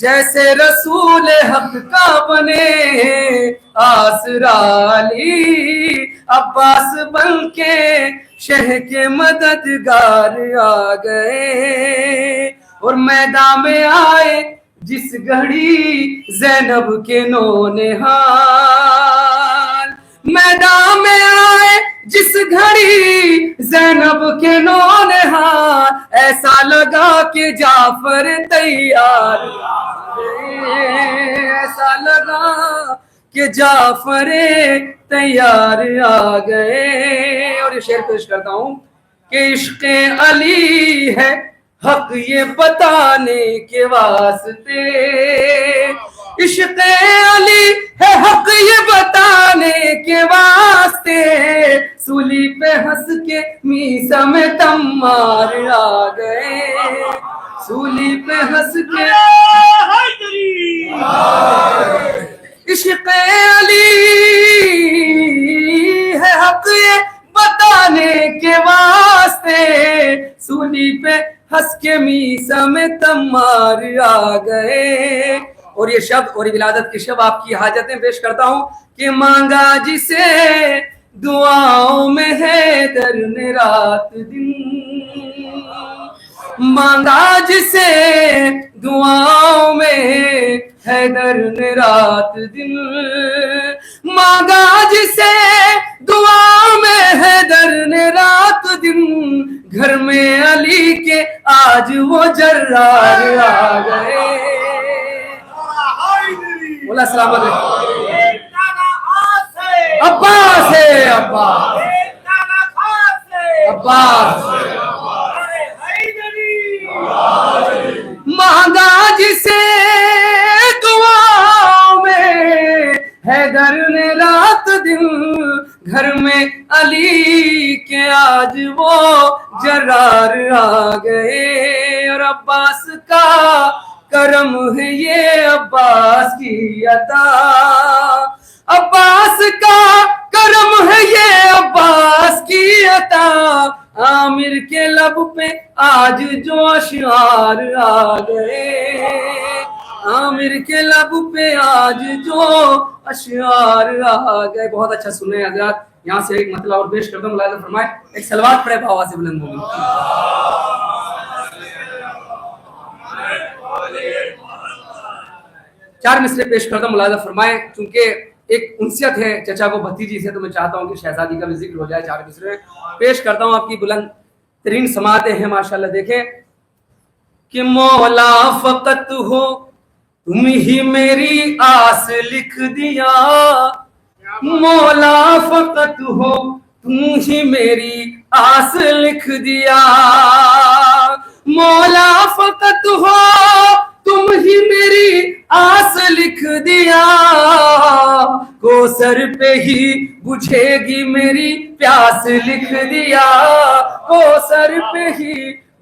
جیسے رسول حق کا بنے آسرا علی، عباس بن کے شہ کے مددگار آ گئے، اور میدان میں آئے جس گھڑی زینب کے نونہال، میدان میں آئے جس گھڑی زینب کے نونہال، ایسا لگا کہ جعفر تیار، ایسا لگا کہ جعفر تیار آ گئے۔ اور یہ شعر پیش کرتا ہوں کہ عشق علی ہے حق یہ بتانے کے واسطے، عشق علی ہے حق یہ بتانے کے واسطے، سولی پہ ہنس کے میسا میں تمار آ گئے، سولی پہ ہنس کے عشق علی ہے حق یہ بتانے کے واسطے، سولی پہ ہنس کے میسا میں تمار آ گئے۔ اور یہ شب اور ولادت کے شب آپ کی حاجتیں پیش کرتا ہوں کہ مانگا جسے دعاؤں میں حیدر نے رات دن، مانگا جسے دعاؤں میں حیدر نے رات دن، مانگا جسے دعاؤں میں حیدر نے رات دن، گھر میں علی کے آج وہ جرار آ گئے۔ بولا سلامت ہے عباس ہے، عباس عباس مانگا جسے دعاؤں میں حیدر نے رات دن، گھر میں علی کے آج وہ جرار آ گئے، اور عباس کا کرم ہے یہ عباس کی عطا، عباس کا کرم ہے یہ عباس کی عطا، عامر کے لب پہ آج جو اشعار آ گئے، عامر کے لب پہ آج جو اشعار آ گئے۔ بہت اچھا سنے حضرات، یہاں سے ایک مطلب اور پیش کرتا ہوں، ملاحظہ فرمائے، ایک صلوات پڑھے بآواز بلند ہوگی۔ چار مصرے پیش کرتا ہوں، ملاحظہ فرمائے، چونکہ ایک انسیت ہے چچا کو بھتیجی سے، تو میں چاہتا ہوں کہ شہزادی کا بھی ذکر ہو جائے۔ چار مصرے پیش کرتا ہوں، آپ کی بلند ترین سماعتیں ہیں ماشاءاللہ۔ دیکھیں کہ مولا فقط ہو تم ہی میری آس لکھ دیا، مولا فقط ہو تم ہی میری آس لکھ دیا، مولا فقط ہو تم ہی میری آس لکھ دیا، کوثر پہ ہی بجھے گی میری پیاس لکھ دیا، کوثر پہ ہی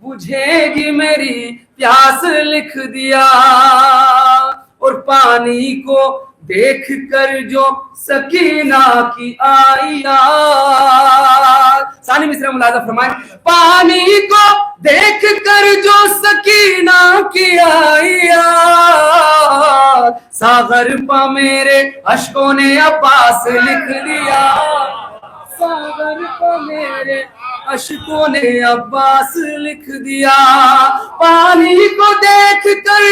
بجھے گی میری پیاس لکھ دیا، اور پانی کو دیکھ کر جو سکینہ کی آئی یاد، ثانی مصرع ملاحظہ فرمائیں، پانی کو دیکھ کر جو سکینہ کی آئی یاد، ساغر پا میرے اشکوں نے عباس لکھ دیا، ساغر پا میرے اشکوں نے عباس لکھ دیا، پانی کو دیکھ کر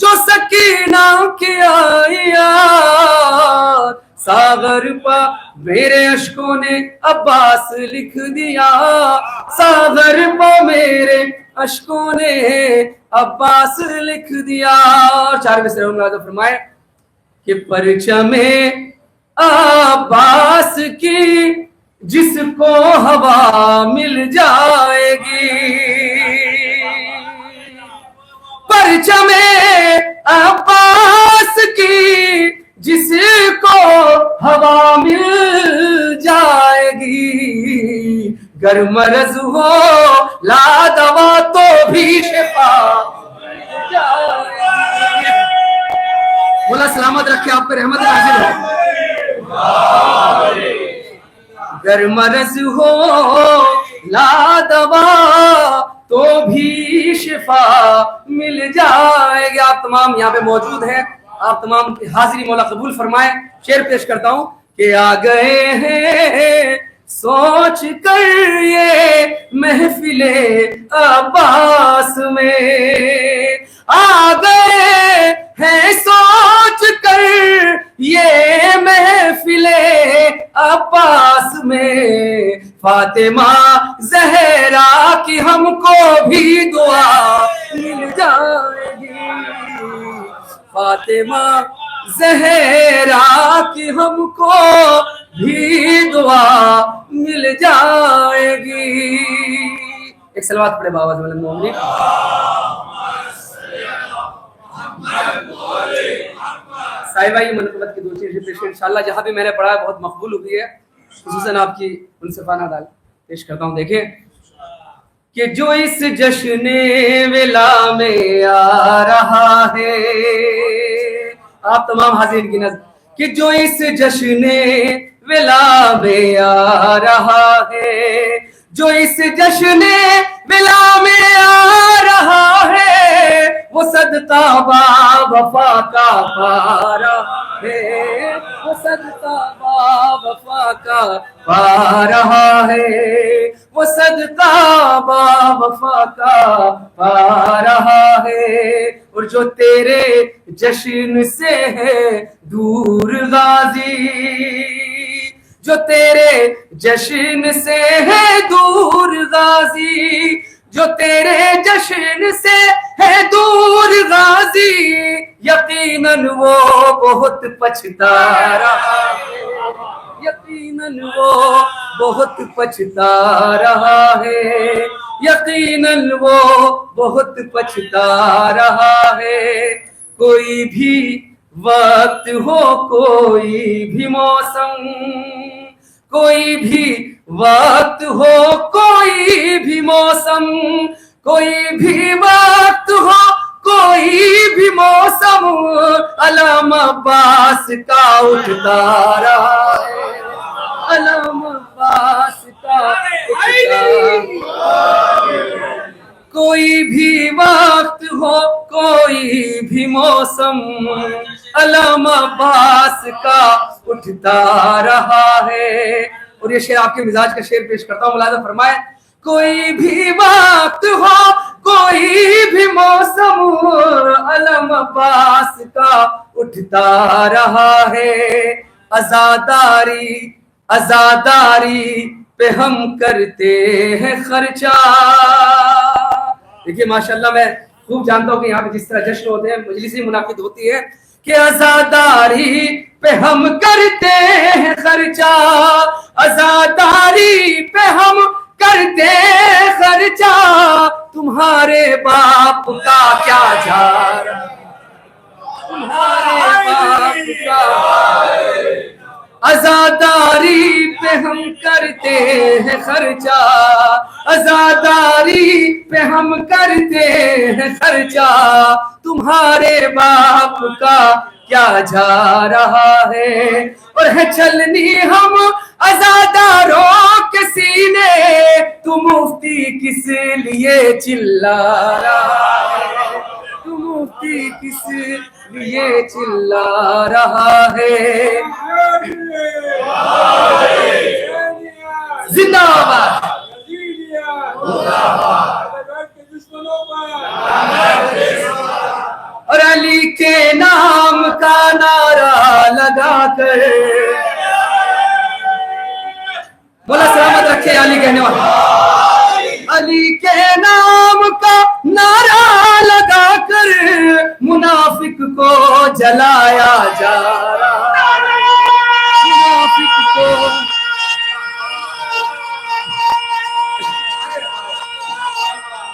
جو سکینہ کی آئی یاد، ساغر پا میرے اشکوں نے عباس لکھ دیا، ساغر پا میرے اشکوں نے عباس لکھ دیا۔ چار مصرے ملاحظہ فرمائے کہ پرچم عباس کی جس کو ہوا مل جائے گی، پرچم عباس کی جس کو ہوا مل جائے گی، گر مرض ہو لا دوا تو بھی شفا جائے گی۔ مولا سلامت رکھے آپ پہ رحمت نازل ہو۔ گر مرض ہو لا دوا تو بھی شفا مل جائے گی. آپ تمام یہاں پہ موجود ہیں, آپ تمام کی حاضری مولا قبول فرمائے. شعر پیش کرتا ہوں کہ آ گئے ہیں سوچ کر یہ محفل عباس میں, آ گئے ہیں سوچ کر یہ محفل عباس میں, فاطمہ زہرا کی ہم کو بھی دعا مل جائے گی, فاطمہ زہرا کی ہم کو بھی دعا مل جائے گی. ایک صلوات پڑھے بابا زمان المومنین. صاحبہ یہ منقبت کی دو چیزیں پیش انشاءاللہ جہاں بھی میں نے پڑھا ہے بہت مقبول ہوئی ہے, خصوصاً آپ کی منصفانہ دال پیش کرتا ہوں. دیکھیں کہ جو اس جشن ولا میں آ رہا ہے, آپ تمام حاضرین کی نظر, کہ جو اس جشن ولا میں آ رہا ہے, جو اس جشن ولا میں آ رہا ہے, وہ صدقہ با وفا کا پا رہا ہے, وہ صدقہ با وفا کا پا رہا ہے, وہ صدقہ با وفا کا پا رہا ہے. اور جو تیرے جشن سے ہے دور غازی, جو تیرے جشن سے ہے دور غازی, جو تیرے جشن سے ہے دور غازی, یقیناً وہ بہت پچھتا رہا ہے, یقیناً وہ بہت پچھتا رہا ہے, یقیناً وہ بہت پچھتا رہا ہے. کوئی بھی وقت ہو کوئی بھی موسم, کوئی بھی وقت ہو کوئی بھی موسم, کوئی بھی وقت ہو کوئی بھی موسم, علم عباس کا اٹھتا رہا ہے, علم عباس کا اٹھتا رہا ہے. کوئی بھی وقت ہو کوئی بھی موسم, علم عباس کا اٹھتا رہا ہے. اور یہ شعر آپ کے مزاج کا شعر پیش کرتا ہوں, ملاحظہ فرمائے. کوئی بھی وقت ہو کوئی بھی موسم, علم عباس کا اٹھتا رہا ہے. عزاداری عزاداری پہ ہم کرتے ہیں خرچہ. دیکھیے ماشاءاللہ میں خوب جانتا ہوں کہ یہاں پہ جس طرح جشن ہوتے ہیں, مجلسی منعقد ہوتی ہے, کہ عزاداری پہ ہم کرتے ہیں خرچہ, عزاداری پہ ہم کرتے خرچہ, تمہارے باپ کا کیا جا رہا, تمہارے باپ کا. عزاداری پہ ہم کرتے ہیں خرچہ, عزاداری پہ ہم کرتے ہیں خرچہ, تمہارے باپ کا کیا جا رہا ہے. اور ہے چلنی ہم عزاداروں کے سینے, تو مفتی کس لیے چلا رہا ہے, تو مفتی کس لیے چلا رہا ہے. زندہ باد. اور علی کے نام کا نعرہ لگا کر, بولا سلامت رکھے علی کہنے والا, علی کے نام کا نعرہ لگا کر منافق کو جلایا جا رہا ہے, منافق کو.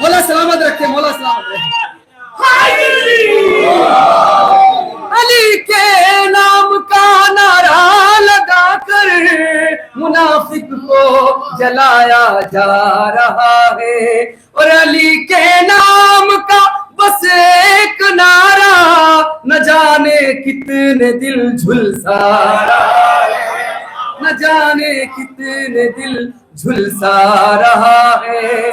مولا سلامت رکھے, مولا سلامت رکھے. علی کے نام کا نعرہ لگا کر منافق کو جلایا جا رہا ہے. اور علی کے نام کا بس ایک نعرہ نہ جانے کتنے دل جھلسا رہا ہے, نہ جانے کتنے دل جھلسا رہا ہے.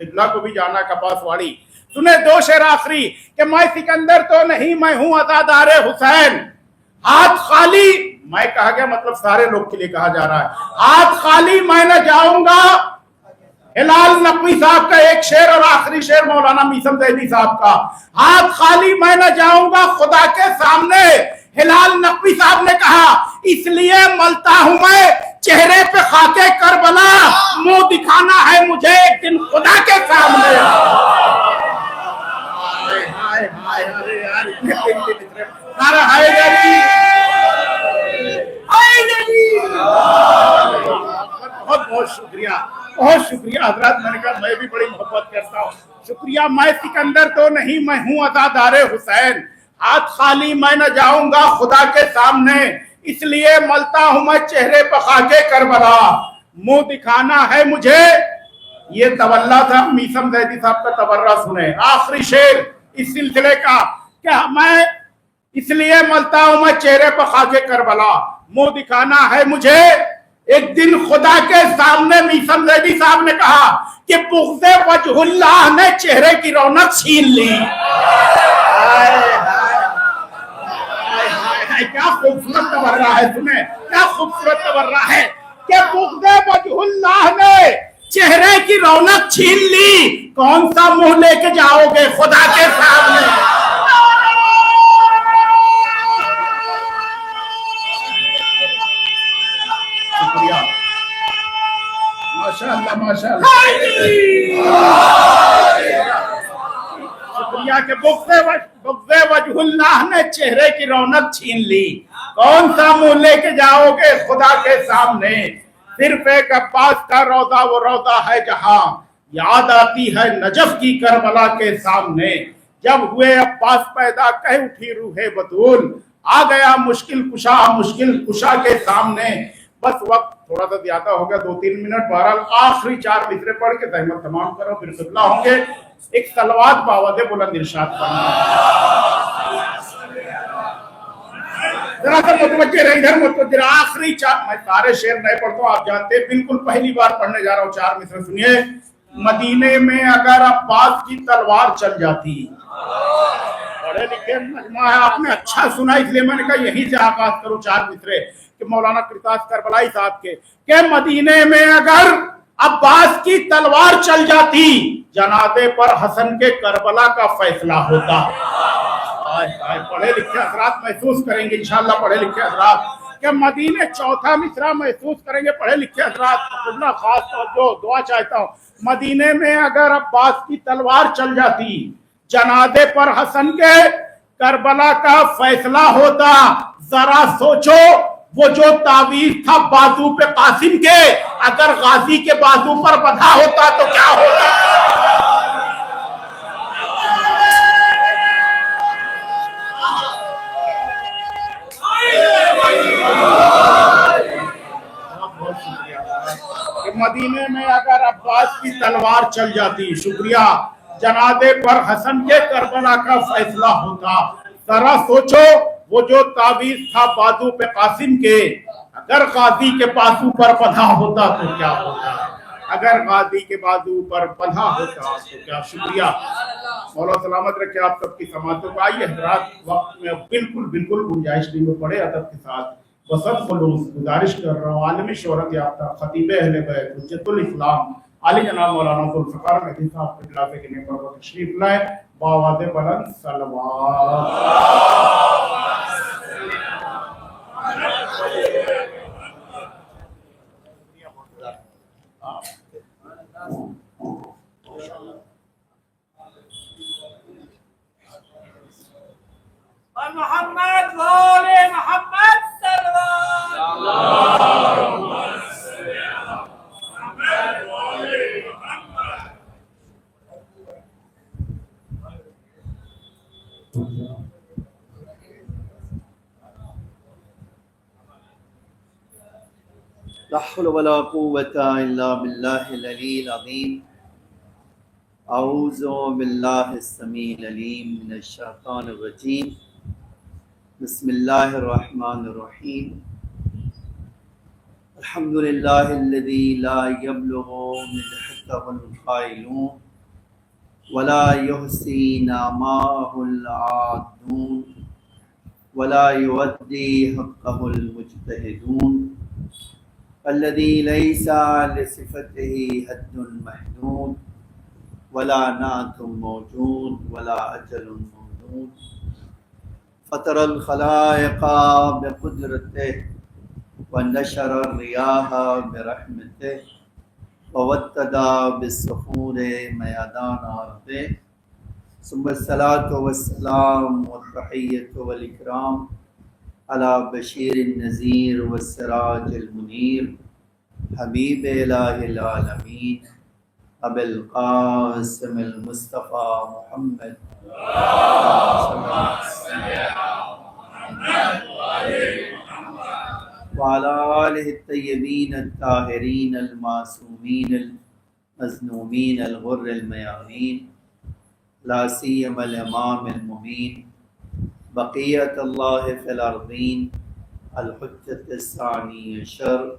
قبلہ کو بھی جانا کپاس واڑی. سنے دو شعر آخری کہ میں سکندر تو نہیں میں ہوں عزادار حسین. ہاتھ خالی میں کہا گیا مطلب سارے لوگ کے لیے کہا جا رہا ہے. ہاتھ خالی میں نہ جاؤں گا. ہلال نقوی صاحب کا ایک شعر اور آخری شعر مولانا میثم زیدی صاحب کا. ہاتھ خالی میں نہ جاؤں گا خدا کے سامنے. ہلال نقوی صاحب نے کہا اس لیے ملتا ہوں میں چہرے پہ خاکے کربلا, منہ دکھانا ہے مجھے ایک دن خدا کے سامنے. بہت بہت شکریہ, بہت شکریہ حضرات. میں نے کہا میں بھی بڑی محبت کرتا ہوں. شکریہ. میں سکندر تو نہیں میں ہوں عزادار حسین. ہاتھ خالی میں نہ جاؤں گا خدا کے سامنے, اس لیے ملتا ہوں میں چہرے پہ خاکے کربلا, منہ دکھانا ہے مجھے. یہ تولا تھا میثم زیدی صاحب کا تبرہ سنیں. آخری شعر اس سلسلے کا کہ میں اس لیے ملتا ہوں میں چہرے پہ خاکے کربلا, منہ دکھانا ہے مجھے ایک دن خدا کے سامنے. میثم زیدی صاحب نے کہا کہ بغض وجہ اللہ نے چہرے کی رونق چھین لی. کیا خوبصورت تبرہ ہے, سنیں کیا خوبصورت تبرہ ہے کہ بغض وجہ اللہ نے چہرے کی رونق چھین لی. کون سا منہ لے کے جاؤ گے خدا کے سامنے. شکریہ. ماشاءاللہ ماشاءاللہ. شکریہ کہ بغض وجہ اللہ نے چہرے کی رونق چھین لی. کون سا منہ لے کے جاؤ گے خدا کے سامنے. صرف ایک عباس کا روضہ وہ روضہ ہے جہاں یاد آتی ہے نجف کی کربلا کے سامنے. جب ہوئے عباس پیدا کہہ اٹھی روح بطول, آ گیا مشکل کشا کے سامنے. بس وقت تھوڑا سا زیادہ ہو گیا, 2-3 منٹ. بہرحال آخری 4 مصرے پڑھ کے زحمت تمام کرو پھر قبلہ ہوں گے. ایک صلوات باوض بلند ارشاد کرنا. ذرا سا متوجہ رہے, ادھر متوجہ رہے. آخری 4 میں سارے شعر نہیں پڑھتا ہوں, آپ جانتے ہیں بالکل پہلی بار پڑھنے جا رہا ہوں. 4 مصرے سنیے. مدینے میں اگر عباس کی تلوار چل جاتی. پڑھے لکھے مجمع ہے, آپ نے اچھا سنا اس لیے میں نے کہا یہی سے آغاز کروں 4 مصرے کہ مولانا کرتاس کربلائی صاحب کے کہ مدینے میں اگر عباس کی تلوار چل جاتی جنازے پر حسن کے کربلا کا فیصلہ ہوتا. پڑھے لکھے حضرات محسوس کریں گے انشاءاللہ. پڑھے لکھے حضرات کہ مدینے 4تھا مصرع محسوس کریں گے. پڑھے لکھے حضرات اپنا خاص توجہ دعا چاہتا ہوں. مدینے میں اگر عباس کی تلوار چل جاتی جنازے پر حسن کے کربلا کا فیصلہ ہوتا. ذرا سوچو وہ جو تعویذ تھا بازو پہ قاسم کے اگر غازی کے بازو پر بندھا ہوتا تو کیا ہوتا. مدینے میں اگر عباس کی تلوار چل جاتی, شکریہ, جنازے پر حسن کے کربلا کا فیصلہ ہوتا. ذرا سوچو وہ جو تعویذ تھا بازو پہ قاسم کے اگر غازی کے بازو پر بندھا ہوتا تو کیا ہوتا. اگر غازی کے بازو پر بندھا ہوتا تو کیا. شکریہ. مولا سلامت رکھے آپ سب کی سماعتوں کو. آئیے حضرات وقت میں بالکل گنجائش نہیں میں پڑھے ادب کے ساتھ وسط خلوص گزارش کر رہا ہوں. عالمی شہرت یافتہ خطیب اہل بیت حجت الاسلام علی جناب مولانا ذوالفقار مہدی صاحب کے خلافے کے نعمت پر تشریف لائے. باواد بلند صلوات. محمد وآل محمد لا حول ولا قوة إلا بالله العلي العظيم. أعوذ بالله السميع العليم من الشيطان الرجيم. بسم الله الرحمن الرحيم. الحمد لله الذي لا يبلغ من حته القائلون ولا يحصي نعماه العادون ولا يؤدي حقه المجتهدون الذي ليس لصفته حد محدود ولا نعت موجود ولا أجل موجود فطر الخلائق بقدرته ونشر الرياح برحمته ووتد بالصخور ميدان أرضه ثم الصلاة والسلام والتحية والإكرام على بشير النذير والسراج المنير حبيب إله العالمين أبي القاسم المصطفى محمد وعلى آله الطيبين الطاهرين المعصومين المظلومين الغر الميامين لا سيما الإمام المبين بقية الله في الأرضين الحجة الثاني عشر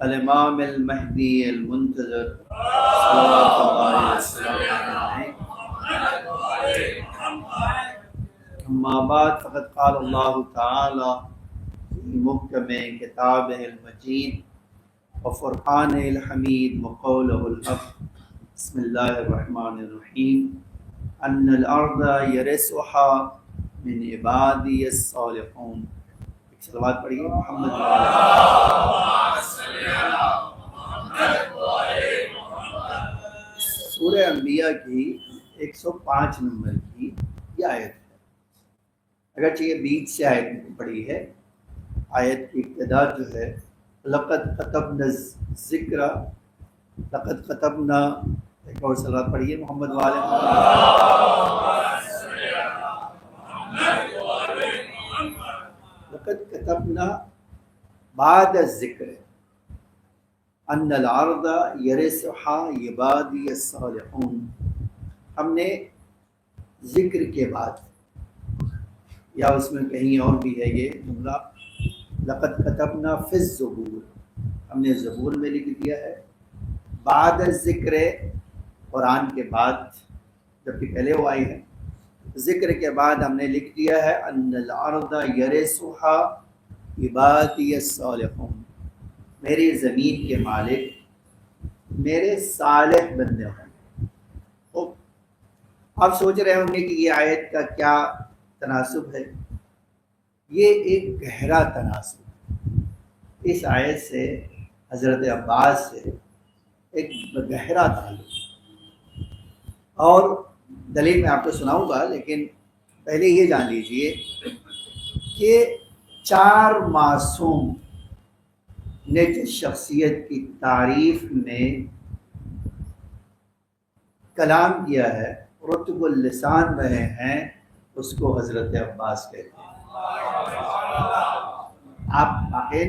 الإمام المهدي المنتظر صلوات الله وسلامه عليه. أما بعد فقد قال الله تعالى في محكم كتابه المجيد وفرقانه الحميد وقوله الحق بسم الله الرحمن الرحيم أن الأرض يرثها من عبادي الصالحون. صلوات پڑھیے محمد سورہ انبیاء کی 105 نمبر کی یہ آیت ہے. اگرچہ یہ بیچ سے آیت پڑھی ہے. آیت کی ابتدا جو ہے لقد كتبنا الذکر لقد كتبنا، ایک اور صلوات پڑھیے محمد والے لقد كتبنا بعد الذکر ان الارض يرثها عبادي الصالحون. ہم نے ذکر کے بعد، یا اس میں کہیں اور بھی ہے یہ جملہ لقد كتبنا في الزبور، ہم نے زبور میں لکھ دیا ہے. بعد الذکر قرآن کے بعد، جبکہ پہلے وہ آئی ہے. ذکر کے بعد ہم نے لکھ دیا ہے ان الارض يرثها عبادي الصالحون، میری زمین کے مالک میرے صالح بندے ہوں. تو آپ سوچ رہے ہوں گے کہ یہ آیت کا کیا تناسب ہے. یہ ایک گہرا تناسب ہے. اس آیت سے حضرت عباس سے ایک گہرا تعلق، اور دلیل میں آپ کو سناؤں گا، لیکن پہلے یہ جان لیجئے کہ 4 معصوم نے جس شخصیت کی تعریف میں کلام کیا ہے، رطب اللسان رہے ہیں، اس کو حضرت عباس کہتے ہیں. آپ واقعی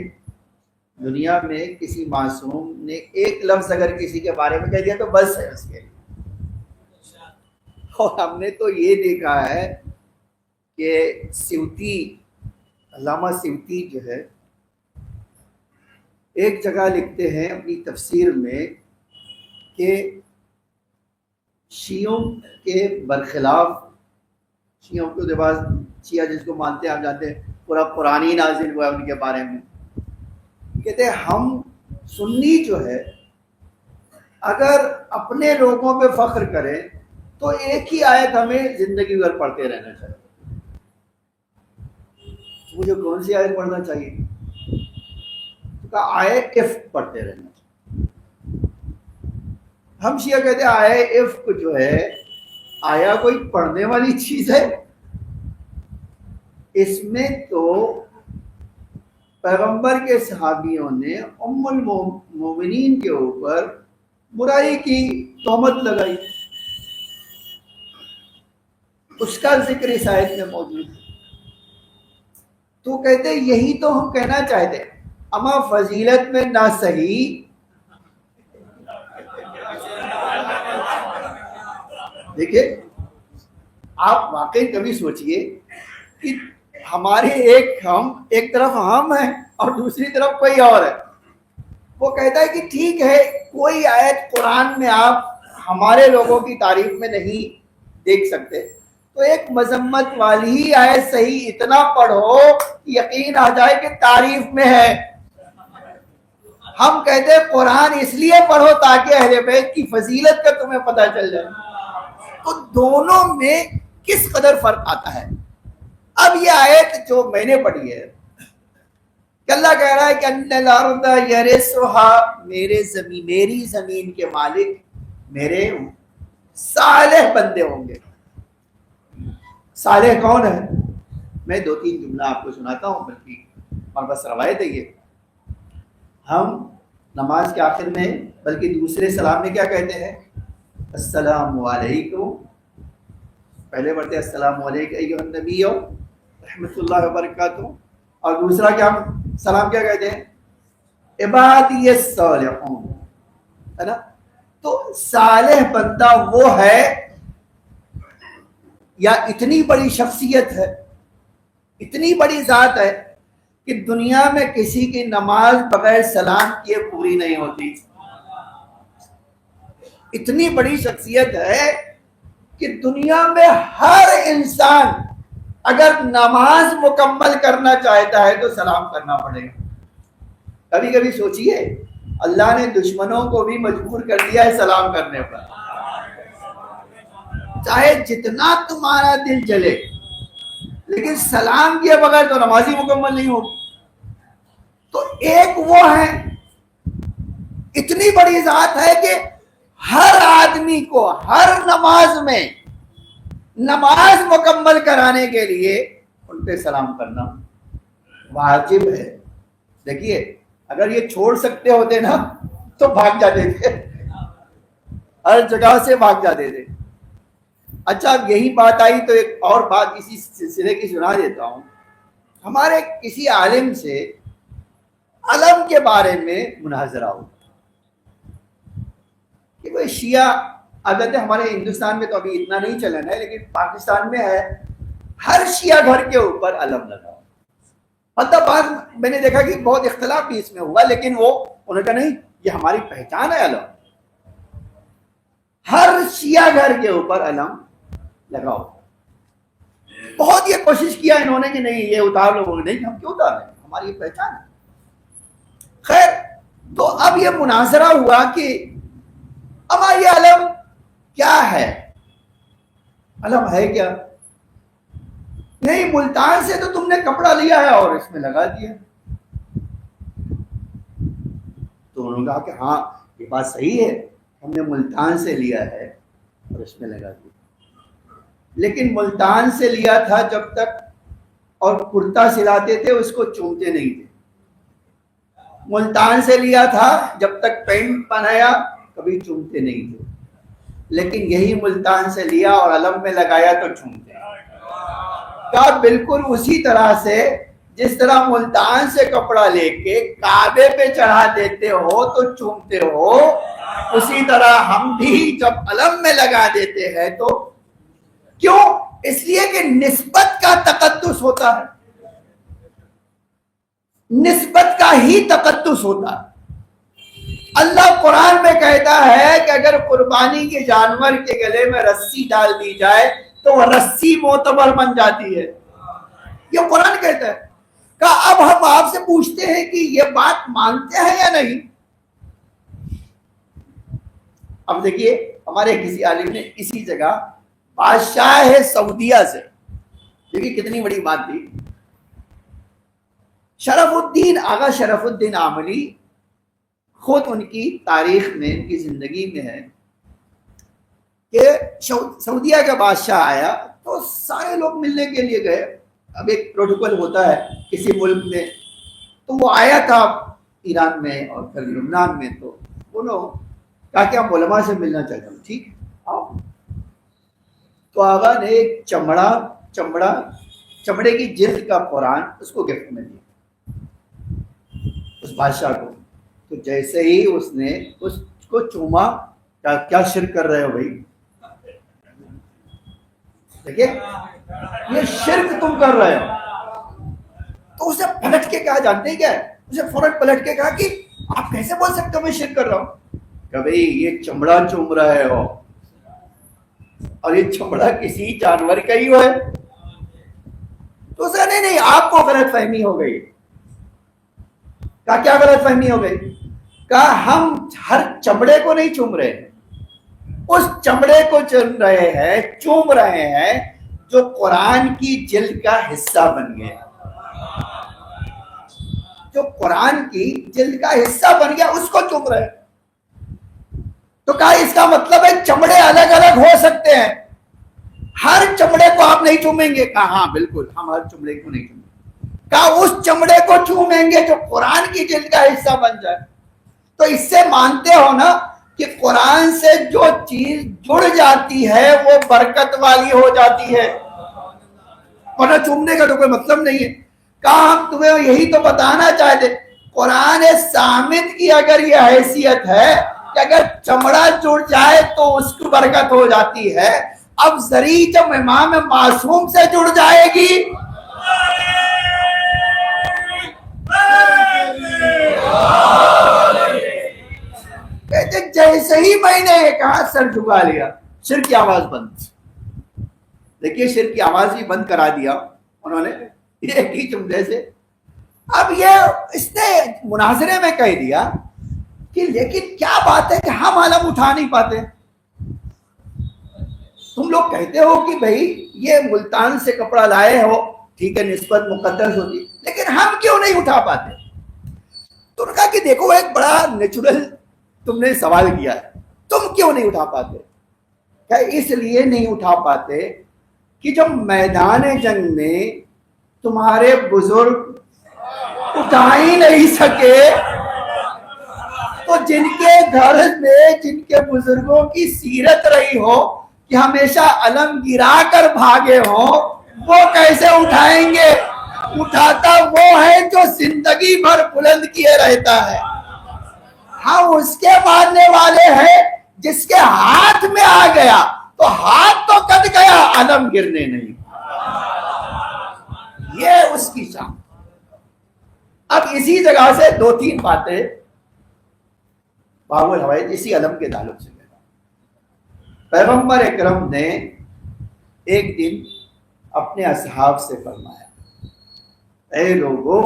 دنیا میں کسی معصوم نے ایک لفظ اگر کسی کے بارے میں کہہ دیا تو بس ہے اس کے لیے. اور ہم نے تو یہ دیکھا ہے کہ سیوطی، علامہ سیوطی جو ہے، ایک جگہ لکھتے ہیں اپنی تفسیر میں کہ شیعوں کے برخلاف، شیعوں کے بعض شیعہ جس کو مانتے ہیں آپ جانتے ہیں، پورا قرآن ہی نازل ہوا ہے ان کے بارے میں. کہتے ہیں ہم سنی جو ہے اگر اپنے لوگوں پہ فخر کریں تو ایک ہی آیت ہمیں زندگی بھر پڑھتے رہنا چاہیے. مجھے کون سی آیت پڑھنا چاہیے؟ تو کہا آیت افق پڑھتے رہنا چاہیے. ہم شیعہ کہتے ہیں آیت افق جو ہے، آیا کوئی پڑھنے والی چیز ہے؟ اس میں تو پیغمبر کے صحابیوں نے ام المومنین کے اوپر برائی کی تہمت لگائی، اس کا ذکر اس آیت میں موجود ہے. تو کہتے ہیں یہی تو ہم کہنا چاہتے ہیں. اما فضیلت میں نہ صحیح، دیکھیں آپ واقعی کبھی سوچئے کہ ہمارے ایک طرف ہم ہیں اور دوسری طرف کوئی اور ہے. وہ کہتا ہے کہ ٹھیک ہے کوئی آیت قرآن میں آپ ہمارے لوگوں کی تعریف میں نہیں دیکھ سکتے تو ایک مذمت والی ہی آیت صحیح اتنا پڑھو یقین آ جائے کہ تعریف میں ہے. ہم کہتے ہیں قرآن اس لیے پڑھو تاکہ اہل بیت کی فضیلت کا تمہیں پتہ چل جائے. تو دونوں میں کس قدر فرق آتا ہے. اب یہ آیت جو میں نے پڑھی ہے کہ اللہ کہہ رہا ہے کہ ان الارض یرثها میری زمین کے مالک میرے صالح بندے ہوں گے. صالح کون ہے؟ میں 2-3 جملہ آپ کو سناتا ہوں، بلکہ ہمارے پاس روایت ہے یہ. ہم نماز کے آخر میں بلکہ دوسرے سلام میں کیا کہتے ہیں؟ السلام علیکم. پہلے پڑھتے ہیں السلام علیکم ایھا النبی رحمۃ اللہ وبرکاتہ، اور دوسرا کیا سلام کیا کہتے ہیں؟ عبادی الصالحون، ہے نا. تو صالح بندہ وہ ہے یا اتنی بڑی شخصیت ہے، اتنی بڑی ذات ہے کہ دنیا میں کسی کی نماز بغیر سلام کیے پوری نہیں ہوتی. اتنی بڑی شخصیت ہے کہ دنیا میں ہر انسان اگر نماز مکمل کرنا چاہتا ہے تو سلام کرنا پڑے گا. کبھی کبھی سوچئے اللہ نے دشمنوں کو بھی مجبور کر دیا ہے سلام کرنے پر. چاہے جتنا تمہارا دل جلے لیکن سلام کیے بغیر تو نماز ہی مکمل نہیں ہوگی. تو ایک وہ ہے، اتنی بڑی ذات ہے کہ ہر آدمی کو ہر نماز میں نماز مکمل کرانے کے لیے ان پہ سلام کرنا واجب ہے. دیکھیے اگر یہ چھوڑ سکتے ہوتے نا تو بھاگ جاتے تھے، ہر جگہ سے بھاگ جاتے تھے. اچھا اب یہی بات آئی تو ایک اور بات اسی سلسلے کی سنا دیتا ہوں. ہمارے کسی عالم سے علم کے بارے میں مناظرہ ہو کہ وہ شیعہ عادت ہے، ہمارے ہندوستان میں تو ابھی اتنا نہیں چلن ہے لیکن پاکستان میں ہے، ہر شیعہ گھر کے اوپر علم لگا. مطلب بعد میں نے دیکھا کہ بہت اختلاف بھی اس میں ہوا، لیکن وہ انہوں نے کہا نہیں یہ ہماری پہچان ہے علم، ہر شیعہ گھر کے اوپر علم لگاؤ. بہت یہ کوشش کیا انہوں نے کہ نہیں یہ اتار لو، نہیں ہم کیوں اتاریں، ہماری یہ پہچان ہے. خیر تو اب یہ مناظرہ ہوا کہ اب یہ علم کیا ہے، علم ہے کیا؟ نہیں ملتان سے تو تم نے کپڑا لیا ہے اور اس میں لگا دیا. تو انہوں نے کہا کہ ہاں یہ بات صحیح ہے، ہم نے ملتان سے لیا ہے اور اس میں لگا دیا. لیکن ملتان سے لیا تھا جب تک اور کرتا سلاتے تھے اس کو چومتے نہیں تھے. ملتان سے لیا تھا جب تک پینٹ پہنایا کبھی چومتے نہیں تھے. لیکن یہی ملتان سے لیا اور علم میں لگایا تو چومتے ہیں. کہا بالکل اسی طرح سے جس طرح ملتان سے کپڑا لے کے کعبے پہ چڑھا دیتے ہو تو چومتے ہو، اسی طرح ہم بھی جب علم میں لگا دیتے ہیں تو کیوں؟ اس لیے کہ نسبت کا تقدس ہوتا ہے، نسبت کا ہی تقدس ہوتا ہے. اللہ قرآن میں کہتا ہے کہ اگر قربانی کے جانور کے گلے میں رسی ڈال دی جائے تو وہ رسی معتبر بن جاتی ہے. یہ قرآن کہتا ہے. کہا اب ہم آپ سے پوچھتے ہیں کہ یہ بات مانتے ہیں یا نہیں. اب دیکھیے ہمارے کسی عالم نے اسی جگہ بادشاہ سعودیہ سے، دیکھیے کتنی بڑی بات تھی، شرف الدین آغا شرف الدین عاملی خود ان کی تاریخ میں ان کی زندگی میں ہے کہ سعودیہ کا بادشاہ آیا تو سارے لوگ ملنے کے لیے گئے. اب ایک پروٹوکول ہوتا ہے کسی ملک میں، تو وہ آیا تھا ایران میں اور پھر لبنان میں، تو انہوں کہا کہ ہم علماء سے ملنا چاہتے ہیں. ٹھیک آؤ. تو آغا نے ایک چمڑے کی جلد کا قرآن اس کو گفٹ میں دیا اس بادشاہ کو. تو جیسے ہی اس نے اس کو چوما، کیا شرک کر رہے ہو بھائی، دیکھیے یہ شرک تم کر رہے ہو. تو اسے پلٹ کے کہا، جانتے ہیں کیا ہے، اسے فوراً پلٹ کے کہا کہ آپ کیسے بول سکتے ہو میں شرک کر رہا ہوں. کہ بھئی یہ چمڑا چوم رہے ہو اور یہ چمڑا کسی جانور کا ہی ہے. تو اسے نہیں آپ کو غلط فہمی ہو گئی. کہا کیا غلط فہمی ہو گئی؟ کہا ہم ہر چمڑے کو نہیں چوم رہے، اس چمڑے کو چوم رہے ہیں جو قرآن کی جلد کا حصہ بن گیا، جو قرآن کی جلد کا حصہ بن گیا اس کو چوم رہے ہیں. تو کہا اس کا مطلب ہے چمڑے الگ الگ ہو سکتے ہیں، ہر چمڑے کو آپ نہیں چومیں گے. کہا ہاں بالکل ہم ہر چمڑے کو نہیں چومیں گے. کہا اس چمڑے کو چومیں گے جو قرآن کی جلد کا حصہ بن جائے. تو اس سے مانتے ہو نا کہ قرآن سے جو چیز جڑ جاتی ہے وہ برکت والی ہو جاتی ہے، ورنہ چومنے کا تو کوئی مطلب نہیں ہے. کہا ہم تمہیں یہی تو بتانا چاہتے، قرآن صامت کی اگر یہ حیثیت ہے کہ اگر چمڑا جڑ جائے تو اس کی برکت ہو جاتی ہے، اب زری جب امام معصوم سے جڑ جائے گی کہتے جیسے ہی میں نے کہا سر جھکا لیا، سر کی آواز بند. دیکھیے سر کی آواز ہی بند کرا دیا انہوں نے ایک ہی جملے سے. اب یہ اس نے مناظرے میں کہہ دیا کہ لیکن کیا بات ہے کہ ہم علم اٹھا نہیں پاتے. تم لوگ کہتے ہو کہ بھئی یہ ملتان سے کپڑا لائے ہو، ٹھیک ہے نسبت مقدس ہوتی، لیکن ہم کیوں نہیں اٹھا پاتے؟ تو نے کہا کہ دیکھو ایک بڑا نیچرل تم نے سوال کیا ہے، تم کیوں نہیں اٹھا پاتے؟ کیا اس لیے نہیں اٹھا پاتے کہ جب میدان جنگ میں تمہارے بزرگ اٹھا ہی نہیں سکے تو جن کے گھر میں جن کے بزرگوں کی سیرت رہی ہو کہ ہمیشہ علم گرا کر بھاگے ہوں، وہ کیسے اٹھائیں گے؟ اٹھاتا وہ ہے جو زندگی بھر بلند کیے رہتا ہے. ہم اس کے ماننے والے ہیں جس کے ہاتھ میں آ گیا تو ہاتھ تو کٹ گیا، علم گرنے نہیں. یہ اس کی شان. اب اسی جگہ سے دو تین باتیں باب الحوائج اسی علم کے تعلق سے. پیغمبر اکرم نے ایک دن اپنے اصحاب سے فرمایا، اے لوگو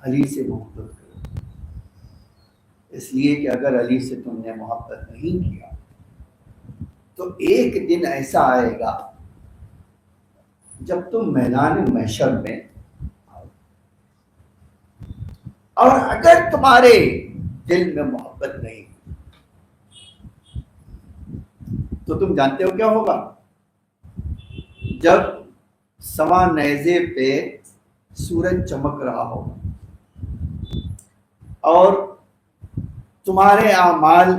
علی سے محبت کرو، اس لیے کہ اگر علی سے تم نے محبت نہیں کیا تو ایک دن ایسا آئے گا جب تم میدان محشر میں آؤ، اور اگر تمہارے دل میں محبت نہیں تو تم جانتے ہو کیا ہوگا؟ جب سوا نیزے پہ سورج چمک رہا ہوگا اور تمہارے اعمال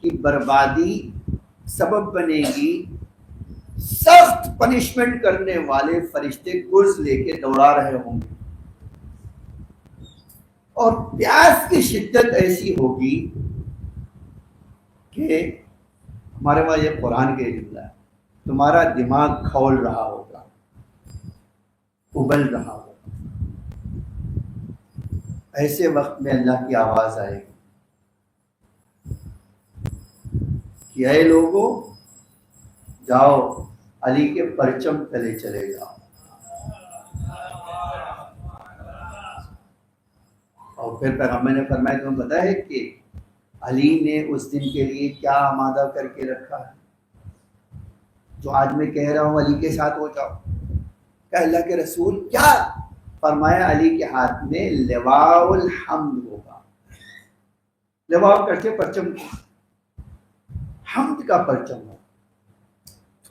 کی بربادی سبب بنے گی، سخت پنشمنٹ کرنے والے فرشتے گرز لے کے دوڑا رہے ہوں گے، اور پیاس کی شدت ایسی ہوگی کہ ہمارے پاس یہ قرآن کے جملہ ہے، تمہارا دماغ کھول رہا ہوگا، ابل رہا ہوگا. ایسے وقت میں اللہ کی آواز آئے گی کہ اے لوگو جاؤ علی کے پرچم تلے چلے جاؤ. اور پھر پیغمبر نے فرمایا تمہیں پتہ ہے کہ علی نے اس دن کے لیے کیا آمادہ کر کے رکھا ہے؟ جو آج میں کہہ رہا ہوں علی کے ساتھ ہو جاؤ. کہ اللہ کے رسول کیا؟ فرمایا علی کے ہاتھ میں لواء الحمد ہوگا. لواء کرتے پرچم، حمد کا پرچم ہو.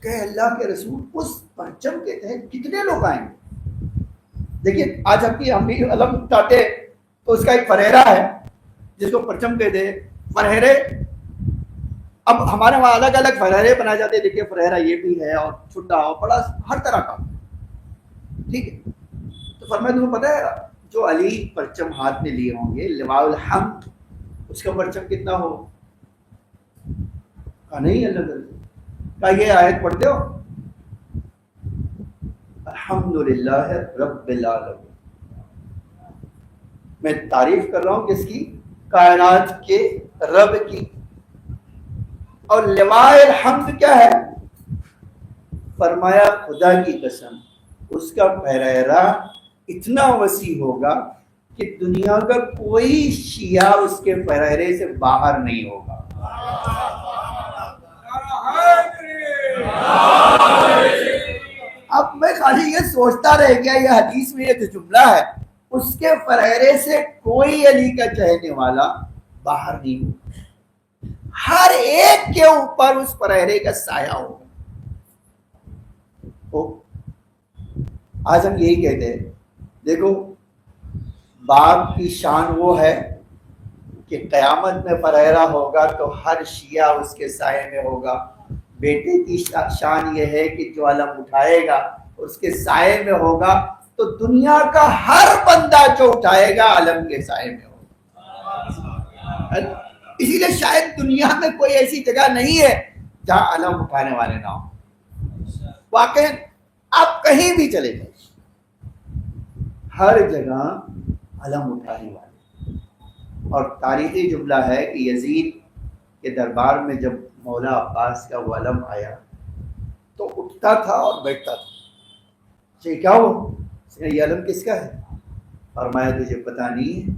کہ اللہ کے رسول اس پرچم کے تحت کتنے لوگ آئیں گے؟ دیکھیے آج ہم بھی علم اٹھاتے تو اس کا ایک فرہرا ہے جس کو پرچم کہتے ہیں. فرہرے اب ہمارے وہاں الگ الگ فرہرے بنائے جاتے ہیں. دیکھیے فرہرا یہ بھی ہے اور چھٹا اور بڑا ہر طرح کا، ٹھیک ہے. تو فرمایا تمہیں پتہ ہے جو علی پرچم ہاتھ میں لیے ہوں گے لواء الحمد، اس کا پرچم کتنا ہو؟ کہا نہیں اللہ کا یہ آیت پڑھتے ہو، الحمدللہ رب العالمین. میں تعریف کر رہا ہوں کس کی؟ کائنات کے رب کی. اور لوائے الحمد کیا ہے؟ فرمایا خدا کی قسم اس کا پیرہرا اتنا وسیع ہوگا کہ دنیا کا کوئی شیعہ اس کے پیرہرے سے باہر نہیں ہوگا. اب میں خالی یہ سوچتا رہ گیا یہ حدیث میں یہ جو جملہ ہے اس کے پیرہرے سے کوئی علی کا چاہنے والا باہر نہیں ہوگا. ہر ایک کے اوپر اس پیرہرے کا سایہ ہوگا. آج ہم یہی کہتے ہیں دیکھو باپ کی شان وہ ہے کہ قیامت میں پیرہرا ہوگا تو ہر شیعہ اس کے سائے میں ہوگا. بیٹے کی شان یہ ہے کہ جو علم اٹھائے گا اس کے سائے میں ہوگا تو دنیا کا ہر بندہ جو اٹھائے گا علم کے سائے میں ہوگا. اسی لیے شاید دنیا میں کوئی ایسی جگہ نہیں ہے جہاں علم اٹھانے والے نہ ہوں. واقعی آپ کہیں بھی چلے جائیں ہر جگہ علم اٹھانے والے. اور تاریخی جملہ ہے کہ یزید کے دربار میں جب مولا عباس کا وہ علم آیا تو اٹھتا تھا اور بیٹھتا تھا. کیا ہو یہ علم کس کا ہے؟ فرمایا تجھے پتہ نہیں ہے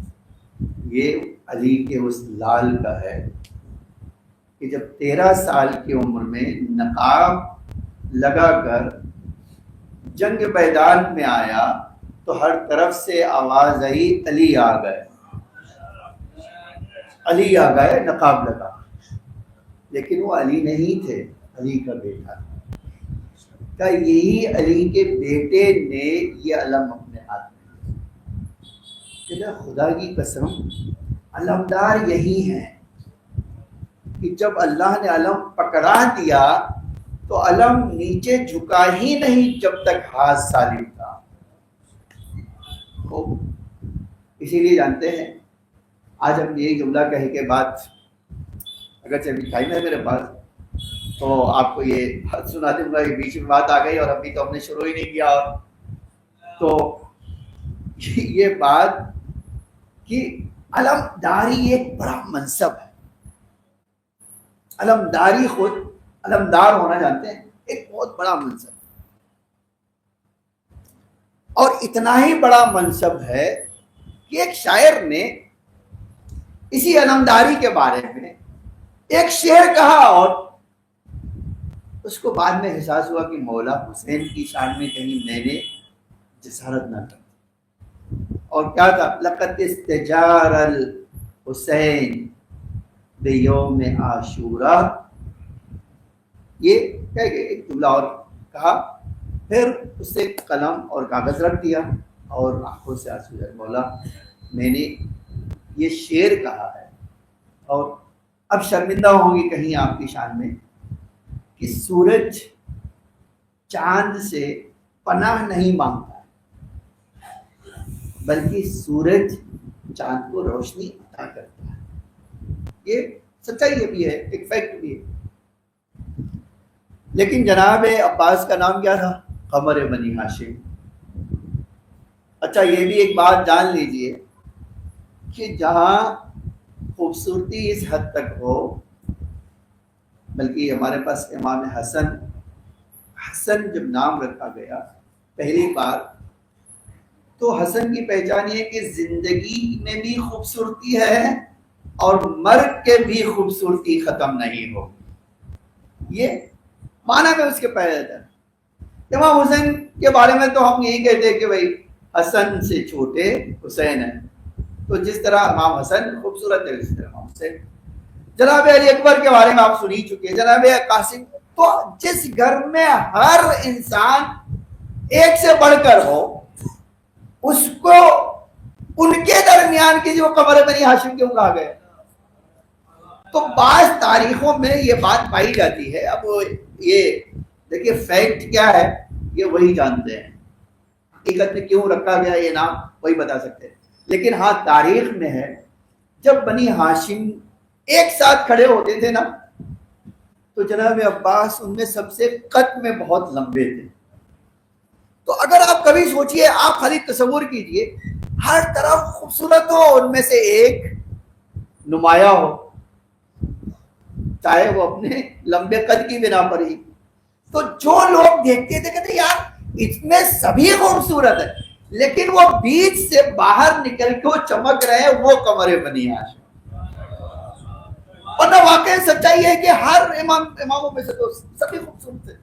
یہ علی کے اس لال کا ہے کہ جب 13 سال کی عمر میں نقاب لگا کر جنگ میدان میں آیا تو ہر طرف سے آواز آئی علی آ گئے علی آ گئے نقاب لگا. لیکن وہ علی نہیں تھے علی کا بیٹا تھا. یہی علی کے بیٹے نے یہ علم اپنے ہاتھ میں لیا. خدا کی قسم علمدار یہی ہیں کہ جب اللہ نے علم پکڑا دیا تو علم نیچے جھکا ہی نہیں جب تک ہاتھ سالم تھا. اسی لیے جانتے ہیں آج ہم یہ جملہ کہے کے بعد اگرچہ ابھی ٹائم ہے میرے پاس تو آپ کو یہ بات سنا دوں گا. بیچ میں بات آ گئی اور ابھی تو ہم نے شروع ہی نہیں کیا. تو یہ بات کہ علمداری ایک بڑا منصب ہے. علمداری خود علمدار ہونا جانتے ہیں ایک بہت بڑا منصب ہے. اور اتنا ہی بڑا منصب ہے کہ ایک شاعر نے اسی علمداری کے بارے میں ایک شعر کہا اور اس کو بعد میں احساس ہوا کہ مولا حسین کی شان میں کہیں میں نے جسارت نہ کر. اور کیا تھا؟ لقد استجار الحسین بیوم عاشورا. یہ کہہ کے ایک جملہ اور کہا پھر اس سے قلم اور کاغذ رکھ دیا اور آنکھوں سے آنسو جائے. مولا میں نے یہ شعر کہا ہے اور اب شرمندہ ہوں گی کہیں آپ کی شان میں کہ سورج چاند سے پناہ نہیں مانگتا ہے بلکہ سورج چاند کو روشنی عطا کرتا ہے. یہ سچائی یہ بھی ہے ایک فیکٹ بھی ہے. لیکن جناب عباس کا نام کیا تھا؟ قمر بنی ہاشم. اچھا یہ بھی ایک بات جان لیجئے کہ جہاں خوبصورتی اس حد تک ہو بلکہ ہمارے پاس امام حسن جب نام رکھا گیا پہلی بار تو حسن کی پہچان یہ کہ زندگی میں بھی خوبصورتی ہے اور مرگ کے بھی خوبصورتی ختم نہیں ہوگی. یہ معنی میں اس کے پہلے تھا. امام حسین کے بارے میں تو ہم یہی کہتے ہیں کہ بھائی حسن سے چھوٹے حسین ہیں. تو جس طرح امام حسن خوبصورت ہے اسی طرح امام حسین. جناب علی اکبر کے بارے میں آپ سن ہی چکے ہیں. جناب قاسم. تو جس گھر میں ہر انسان ایک سے بڑھ کر ہو اس کو ان کے درمیان کی جو قمر بنی ہاشم کیوں کہا گیا؟ تو بعض تاریخوں میں یہ بات پائی جاتی ہے. اب یہ دیکھیے فیکٹ کیا ہے یہ وہی جانتے ہیں. حقیقت میں کیوں رکھا گیا یہ نام وہی بتا سکتے ہیں. لیکن ہاں تاریخ میں ہے جب بنی ہاشم ایک ساتھ کھڑے ہوتے تھے نا تو جناب عباس ان میں سب سے قد میں بہت لمبے تھے. تو اگر آپ کبھی سوچئے آپ خالی تصور کیجئے ہر طرف خوبصورت ہو ان میں سے ایک نمایاں ہو، چاہے وہ اپنے لمبے قد کی بنا پر ہی. تو جو لوگ دیکھتے تھے کہتے یار اس میں سبھی خوبصورت ہے، لیکن وہ بیچ سے باہر نکل کے وہ چمک رہے ہیں، وہ قمر بنی ہاشم. اور واقعی سچائی ہے کہ ہر اماموں میں سے تو سبھی خوبصورت تھے،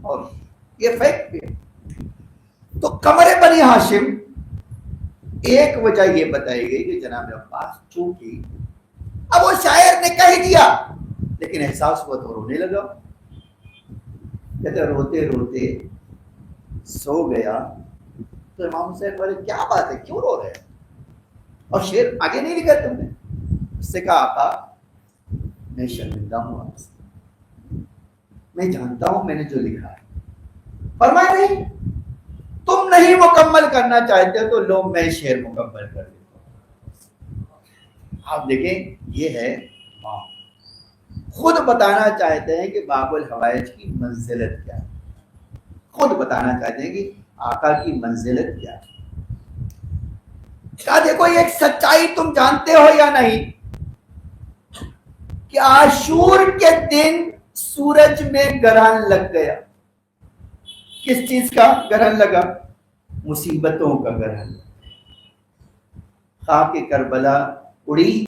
اور یہ فیکٹ بھی ہے. تو قمر بنی ہاشم ایک وجہ یہ بتائی گئی کہ جناب عباس چونکہ اب وہ شاعر نے کہہ دیا لیکن احساس ہوا تو رونے لگا. کہتے روتے روتے سو گیا. تو امام حسین بولے کیا بات ہے، کیوں رو رہے ہیں؟ اور شعر آگے نہیں لکھا تم نے؟ اس سے کہا آقا میں شرمندہ ہوں آپ سے، میں جانتا ہوں میں نے جو لکھا ہے. فرمایا نہیں تم نہیں مکمل کرنا چاہتے تو لو میں شعر مکمل کر دیتا ہوں. آپ دیکھیں یہ ہے خود بتانا چاہتے ہیں کہ باب الحوائج کی منزلت کیا ہے، خود بتانا چاہتے ہیں کہ آقا کی منزلت کیا ہے. کیا دیکھو یہ ایک سچائی تم جانتے ہو یا نہیں کہ عاشور کے دن سورج میں گرہن لگ گیا. کس چیز کا گرہن لگا؟ مصیبتوں کا گرہن. خاک کربلا اڑی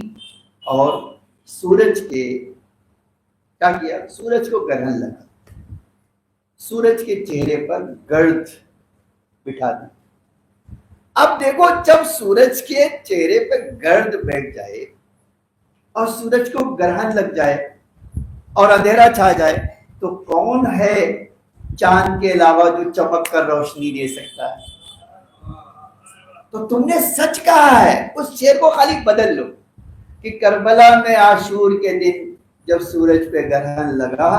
اور سورج کے کیا کیا؟ سورج کو گرہن لگا، سورج کے چہرے پر گرد بٹھا دی. اب دیکھو جب سورج کے چہرے پہ گرد بیٹھ جائے اور سورج کو گرہن لگ جائے اور اندھیرا چھا جائے تو کون ہے چاند کے علاوہ جو چمک کر روشنی دے سکتا ہے؟ تو تم نے سچ کہا ہے. اس شعر کو خالی بدل لو کہ کربلا میں عاشور کے دن جب سورج پہ گرہن لگا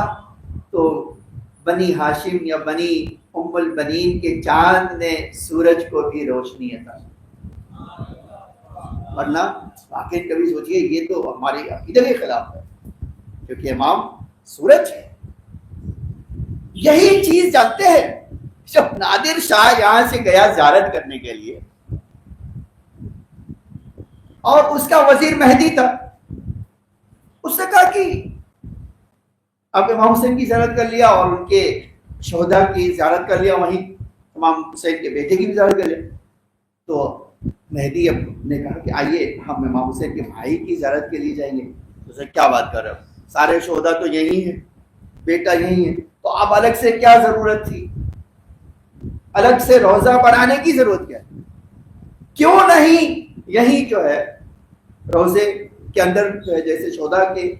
تو بنی ہاشم یا بنی ام البنین کے چاند نے سورج کو بھی روشنی عطا. ورنہ واقعی کبھی سوچئے یہ تو ہماری عقیدے کے خلاف ہے، کیونکہ امام سورج ہے. یہی چیز جانتے ہیں. جب نادر شاہ یہاں سے گیا زیارت کرنے کے لیے اور اس کا وزیر مہدی تھا، اس نے کہا کہ اب امام حسین کی زیارت کر لیا اور ان کے شہداء کی زیارت کر لیا، وہیں امام حسین کے بیٹے کی بھی زیارت کر لیا. تو مہدی اب نے کہا کہ آئیے ہم امام حسین کے بھائی کی زیارت کے لیے جائیں گے. تو کیا بات کر رہے ہو، سارے شہداء تو یہی ہیں، بیٹا یہی ہے، تو اب الگ سے کیا ضرورت تھی، الگ سے روزہ بنانے کی ضرورت کیا؟ کیوں نہیں یہی جو ہے روزے کے اندر جو ہے جیسے شہداء کے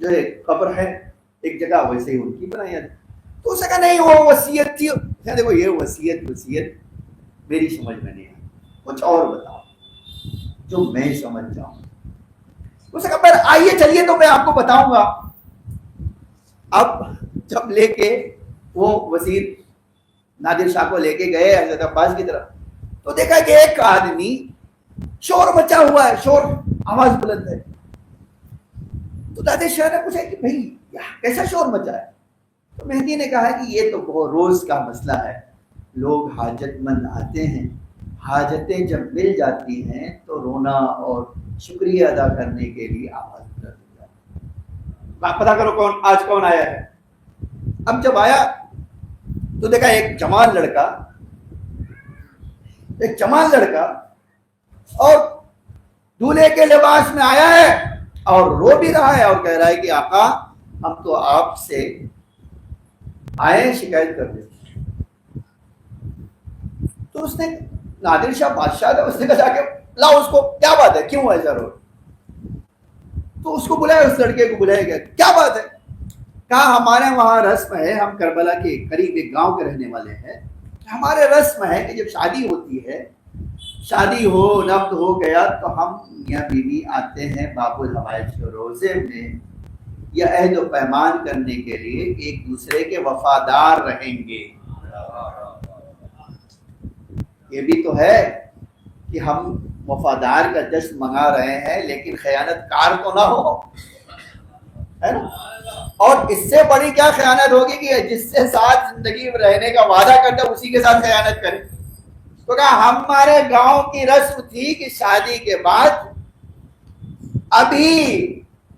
جو ہے قبر ہے ایک جگہ ویسے ہی ان کی بنائی جاتی. تو اسے کہا نہیں وہ وصیت تھی. دیکھو یہ وصیت میری سمجھ میں نہیں آئی، کچھ اور بتاؤ جو میں سمجھ جاؤں. اسے کہا پر آئیے چلیے تو میں آپ کو بتاؤں گا. اب جب لے کے وہ وزیر نادر شاہ کو لے کے گئے حضرت عباس کی طرف تو دیکھا کہ ایک آدمی شور مچا ہوا ہے، شور آواز بلند ہے. تو نادر شاہ نے پوچھا کہ بھائی کیسا شور مچا ہے؟ تو مہدی نے کہا کہ یہ تو بہت روز کا مسئلہ ہے، لوگ حاجت مند آتے ہیں، حاجتیں جب مل جاتی ہیں تو رونا اور شکریہ ادا کرنے کے لیے آواز بلند ہو جاتی ہے. پتا کرو آج کون آیا ہے. اب جب آیا تو دیکھا ایک جوان لڑکا اور دولہے کے لباس میں آیا ہے اور رو بھی رہا ہے اور کہہ رہا ہے کہ آقا ہم تو آپ سے آئے شکایت کر دیں. تو اس نے نادر شاہ بادشاہ تھا، اس نے کہا کہ لاؤ اس کو، کیا بات ہے، کیوں ایسا رو؟ تو اس کو بلایا، اس لڑکے کو بلایا گیا، کیا بات ہے؟ کہا ہمارے وہاں رسم ہے، ہم کربلا کے قریب ایک گاؤں کے رہنے والے ہیں، ہمارے رسم ہے کہ جب شادی ہوتی ہے، شادی ہو نفد ہو گیا تو ہم میاں بیوی آتے ہیں باب الحوائج کے روزے میں یا عہد و پیمان کرنے کے لیے ایک دوسرے کے وفادار رہیں گے. یہ بھی تو ہے کہ ہم وفادار کا جشن منگا رہے ہیں لیکن خیانت کار تو نہ ہو، ہے نا. اور اس سے بڑی کیا خیانت ہوگی کہ جس سے ساتھ زندگی میں رہنے کا وعدہ کرتا ہے اسی کے ساتھ خیانت کرے. تو کہا ہمارے گاؤں کی رسم تھی کہ شادی کے بعد ابھی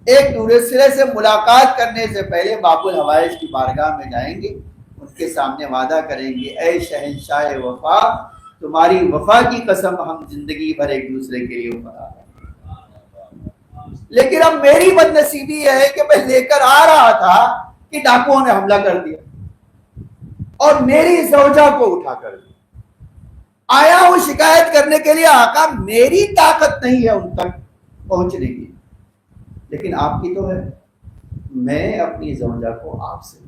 ایک دوسرے سے ملاقات کرنے سے پہلے باب الحوائج کی بارگاہ میں جائیں گے، ان کے سامنے وعدہ کریں گے، اے شہنشاہ وفا، تمہاری وفا کی قسم ہم زندگی بھر ایک دوسرے کے لیے وفا ہیں۔ لیکن اب میری بد نصیبی یہ ہے کہ میں لے کر آ رہا تھا کہ ڈاکوؤں نے حملہ کر دیا اور میری زوجہ کو اٹھا کر دیا۔ آیا ہوں شکایت کرنے کے لیے، آقا میری طاقت نہیں ہے ان تک پہنچنے کی، لیکن آپ کی تو ہے، میں اپنی زوجہ کو آپ سے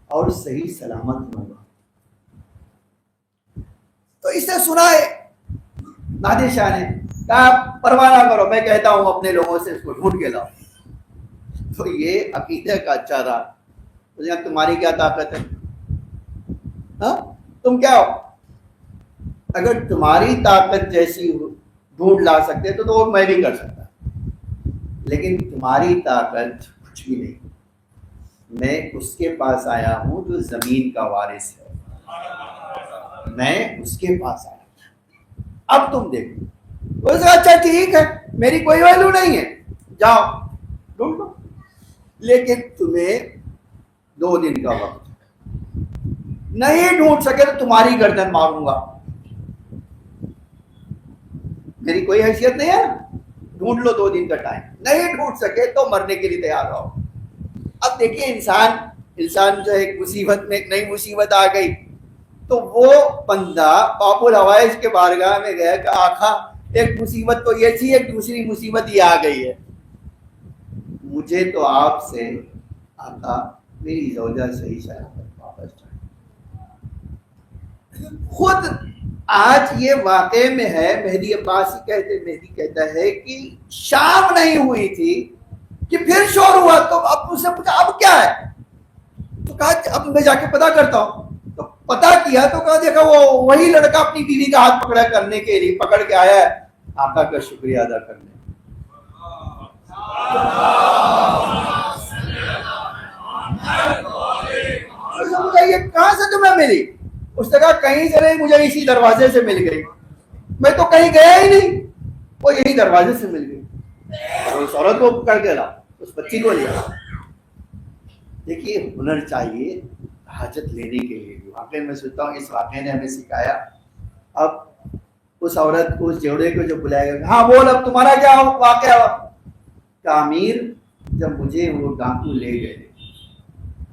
اور صحیح سلامت لوں گا۔ تو اسے سنا ہے نادر شاہ نے کہا پرواہ نہ کرو، میں کہتا ہوں اپنے لوگوں سے اس کو ڈھونڈ کے لاؤ۔ تو یہ عقیدہ کا اچھا رہا، تمہاری کیا طاقت ہے، ہاں تم کیا ہو؟ اگر تمہاری طاقت جیسی ڈھونڈ لا سکتے تو وہ میں بھی کر سکتا، لیکن تمہاری طاقت کچھ بھی نہیں۔ میں اس کے پاس آیا ہوں جو زمین کا وارث ہے، میں اس کے پاس آیا ہوں، اب تم دیکھو۔ وہ اچھا ٹھیک ہے، میری کوئی ویلو نہیں ہے، جاؤ ڈھونڈ لو، لیکن تمہیں 2 دن کا وقت، نہیں ڈھونڈ سکے تو تمہاری گردن ماروں گا۔ میری کوئی حیثیت نہیں ہے، ڈھونڈ لو 2 دن کا ٹائم، نہیں ڈھونڈ سکے تو مرنے کے لیے تیار رہو۔ اب دیکھیے انسان جو ایک مصیبت میں ایک نئی مصیبت آ گئی تو وہ بندہ باب الحوائج کے بارگاہ میں گیا کہ آقا ایک مصیبت تو یہ تھی، ایک دوسری مصیبت یہ آ گئی ہے، مجھے تو آپ سے آقا میری زوجہ صحیح سلامت واپس چاہیے۔ خود آج یہ واقع میں ہے، مہدی عباسی مہدی کہتا ہے کہ شام نہیں ہوئی تھی کہ پھر شور ہوا، تو اب اس سے پوچھا اب کیا ہے، تو کہا اب میں جا کے پتا کرتا ہوں۔ تو پتا کیا تو کہا دیکھا وہ وہی لڑکا اپنی بیوی کا ہاتھ پکڑا کرنے کے لیے پکڑ کے آیا ہے آقا کا شکریہ ادا کرنے۔ یہ کہاں سے تمہیں ملی؟ اس نے کہا کہیں سے نہیں، مجھے اسی دروازے سے مل گئی، میں تو کہیں گیا ہی نہیں، وہ یہی دروازے سے مل گئی، اور اس عورت کو پکڑ کے لا، اس بچی کو لیا۔ دیکھیے ہنر چاہیے حاجت لینے کے لیے بھی۔ واقعی میں سوچتا ہوں اس واقعے نے ہمیں سکھایا۔ اب اس عورت کو، اس جوڑے کو جو بلایا گیا، ہاں بول اب تمہارا کیا واقعہ ہوا؟ تعمیر جب مجھے وہ ڈاکو لے گئے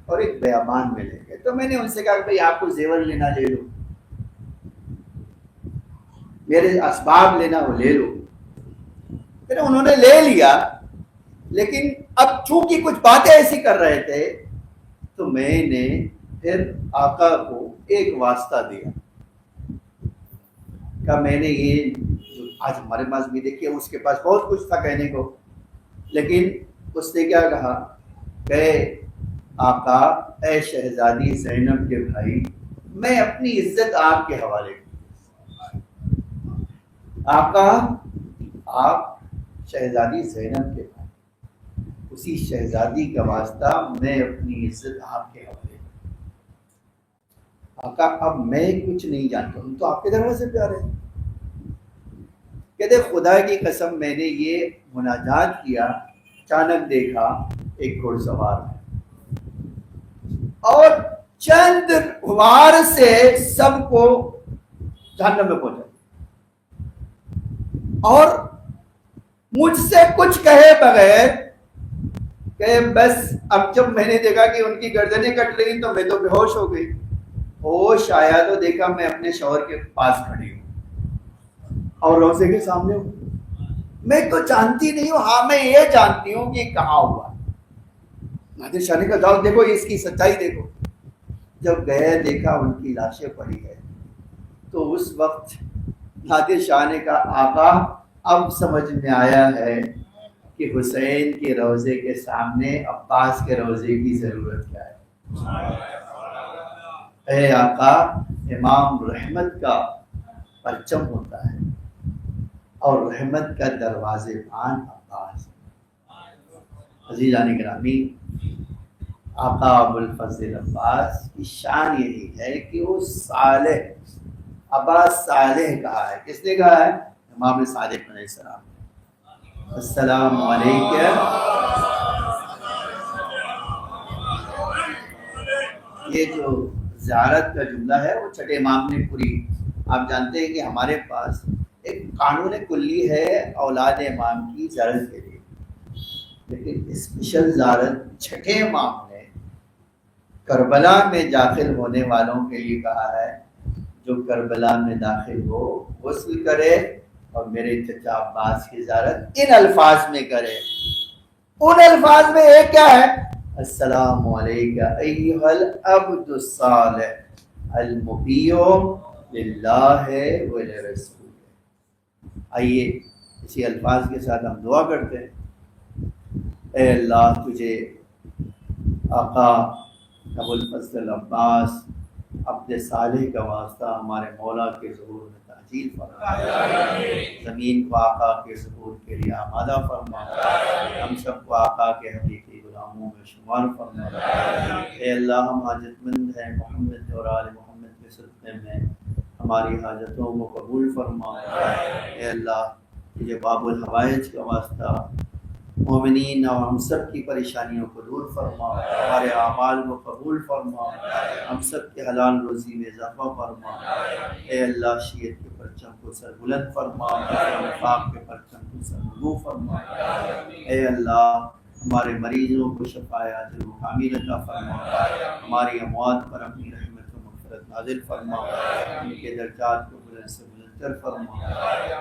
اور ایک بیابان میں لے گئے تو میں نے ان سے کہا کہ بھائی آپ کو زیور لینا لے لو، میرے اسباب لینا وہ لے لو۔ پھر انہوں نے لے لیا، لیکن اب چونکہ کچھ باتیں ایسی کر رہے تھے تو میں نے پھر آقا کو ایک واسطہ دیا کہ میں نے یہ جو آج ہمارے پاس بھی دیکھیے، اس کے پاس بہت کچھ تھا کہنے کو، لیکن اس نے کیا کہا کہ آقا اے شہزادی زینب کے بھائی، میں اپنی عزت آپ کے حوالے کروں۔ آقا آپ شہزادی زینب کے بھائی، اسی شہزادی کا واسطہ میں اپنی عزت آپ کے حوالے کروں۔ آقا اب میں کچھ نہیں جانتا ہوں، تو آپ کے دروازے پہ آ رہے ہیں۔ کہتے خدا کی قسم میں نے یہ مناجات کیا، اچانک دیکھا ایک گھڑ سوار ہے اور چند وار سے سب کو جہنم میں پہنچا، اور مجھ سے کچھ کہے بغیر کہ بس اب جب میں نے دیکھا کہ ان کی گردنیں کٹ رہی تو میں تو بے ہوش ہو گئی۔ ہوش آیا تو دیکھا میں اپنے شوہر کے پاس کھڑی ہوں اور روزے کے سامنے ہوں۔ میں تو جانتی نہیں ہوں، ہاں میں یہ جانتی ہوں کہ کہاں ہوا۔ نادر شاہ نے کہا جاؤ دیکھو اس کی سچائی دیکھو۔ جب گئے دیکھا ان کی لاشیں پڑی ہے تو اس وقت نادر شاہ نے کہا آقا اب سمجھ میں آیا ہے کہ حسین کے روزے کے سامنے عباس کے روزے کی ضرورت کیا ہے۔ اے آقا امام رحمت کا پرچم ہوتا ہے اور رحمت کا دروازے بان عباس۔ عزیزان گرامی، آقا ابو الفضل عباس کی شان یہی ہے کہ وہ صالح، عباس صالح کہا ہے۔ کس نے کہا ہے؟ امام صادق علیہ السلام۔ السلام علیکم. یہ جو زیارت کا جملہ ہے وہ چھٹے امام نے پوری. آپ جانتے ہیں کہ ہمارے پاس ایک قانون کلی ہے اولاد امام کی زیارت کے لیے، لیکن اسپیشل زیارت چھٹے امام نے کربلا میں داخل ہونے والوں کے لیے کہا ہے. جو کربلا میں داخل ہو غسل کرے اور میرے چچا عباس کی زیارت ان الفاظ میں کرے. ان الفاظ میں ایک کیا ہے؟ السلام علیکم ایھا العبد الصالح المطیع للہ ولرسول. آئیے اسی الفاظ کے ساتھ ہم دعا کرتے ہیں. اے اللہ تجھے آقا ابو الفضل عباس عبد صالح کا واسطہ ہمارے مولا کے ظہور میں تعجیل فرما. زمین کو آقا کے ظہور کے لیے آمادہ فرما. ہم سب کو آقا کے حقیقی غلاموں میں شمار فرما. اے اللہ ہم حاجت مند ہیں محمد اور آل محمد کے صدقے میں ہماری حاجتوں کو قبول فرما. اے اللہ تجھے باب الحوائج کا واسطہ مومنین اور ہم سب کی پریشانیوں کو دور فرما. ہمارے اعمال کو قبول فرما. ہم سب کے حلال روزی میں اضافہ فرما. اے اللہ شیعت کے پرچم کو سر بلند فرما. نفاق کے پرچم کو سر نگو فرما. اے اللہ ہمارے مریضوں کو شفائے عاجل و کامل عطا فرما. ہماری اموات پر اپنی رحمت و مغفرت نازل فرما. ان کے درجات کو بلند سے بلندتر فرما.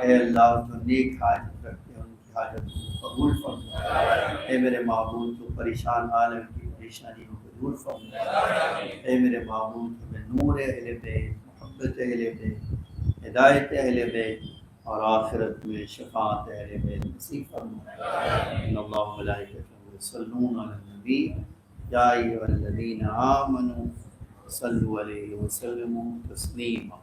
اے اللہ جو نیک حاجت رکھتے ہیں ان کی حاجت کو قبول فرما. اے میرے معبود تو پریشان عالم کی پریشانیوں کو دور فرما. اے میرے معبود ہمیں نور اہل بیت، محبت اہل بیت، ہدایت اہل بیت اور آخرت میں شفاعت اہل بیت نصیب فرما. ان اللہ ملائکتہ یصلون علی النبی یا ایھا الذین آمنوا صلوا علیہ وسلموا تسلیما.